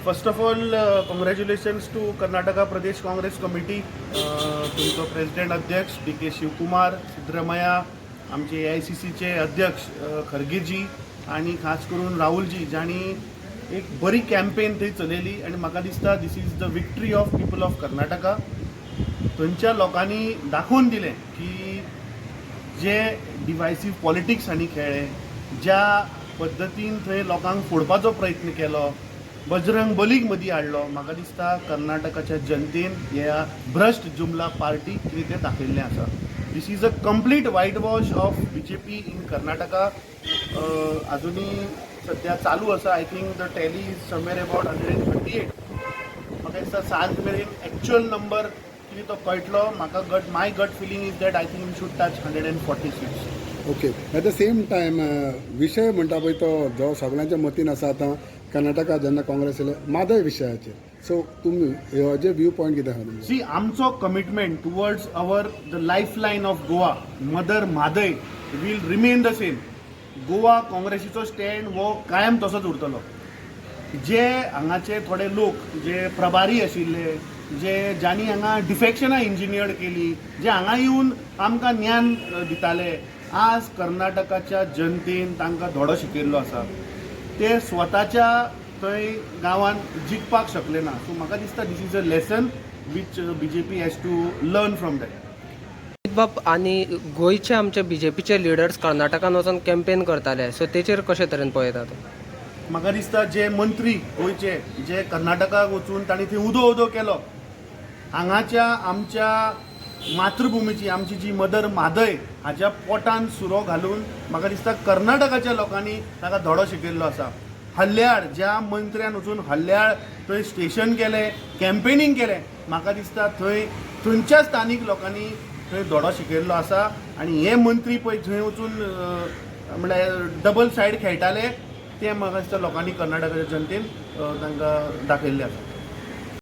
First of all congratulations to Karnataka Pradesh Congress committee. तुमचो president अध्यक्ष D K Shivakumar, Siddaramaiah, आमचे AICCचे अध्यक्ष खरगेजी आणि खास करून राहुलजी ज्यांनी एक बरी कॅम्पेन थंय चलयली आणि म्हाका दिसता this is the victory of people of Karnataka. थंयच्या लोकांनी दाखोवन दिलें की जे डिवायसीव पॉलिटिक्स हांणी खेळ्ळे, ज्या पद्दतीन थंय लोकांक फोडपाचो प्रयत्न केलो, बजरंग बलीक मदीं हाडलो, म्हाका दिसता कर्नाटकाच्या जनतेन ह्या भ्रश्ट जुमला पार्टी कितें तें दाखयल्लें आसा. This is a complete whitewash of BJP in Karnataka. अजुनी सध्या चालू आसा. I think the tally is somewhere about 138. म्हाका दिसता सांज मेरेन एक्चुअल नंबर कितें तो कळटलो. म्हाका my gut feeling is that I think we should touch 146. Okay. At the same time विशय म्हणटा पळय तो जो सगळ्यांच्या मतीन आसा आतां कर्नाटका जेन्ना काँग्रेस येयले म्हादय विशयाचेर. सो तुमी हेजे व्यू पॉयंट कितें आहा तुमचो? सी, आमचो commitment towards our the lifeline of Goa mother Mhadei will remain the same. Goa काँग्रेसीचो स्टँड हो कायम तसोच उरतलो. जे हांगाचे थोडे लोक जे प्रभारी आशिल्ले, ज्यांनी हांगा डिफेक्शनां इंजिनियर्ड केली, जे हांगा येवन आमकां ज्ञान दिताले, आज कर्नाटकाच्या जनतेन तांकां धडो शिकयल्लो आसा. ते स्वताच्या थंय गांवांत जिखपाक शकले ना. सो म्हाका दिसता this is a lesson which BJP has to learn from that. बाब आनी गोंयचे आमचे BJPचे लिडर्स कर्नाटकान वचून कॅम्पेन करताले, सो तेचेर कशे तरेन पळयतात? म्हाका दिसता जे मंत्री गोंयचे जे कर्नाटकाक वचून तांणी थंय उदो केलो, हांगाच्या आमच्या मातृभुमीची आमची जी मदर म्हादय हाच्या पोटान सुरो घालून म्हाका दिसता कर्नाटकाच्या लोकांनी ताका धडो शिकयल्लो आसा. हल्ल्यार ज्या मंत्र्यान वचून हल्ल्यार थंय स्टेशन केलें, कॅम्पेनींग केलें, म्हाका दिसता थंयच्या स्थानीक लोकांनी थंय धडो शिकयल्लो आसा. आनी हे मंत्री पळय थंय वचून म्हळ्यार डबल सायड खेळटाले, ते म्हाका दिसता लोकांनी कर्नाटकाच्या जनतेन तांकां दाखयल्लें आसा.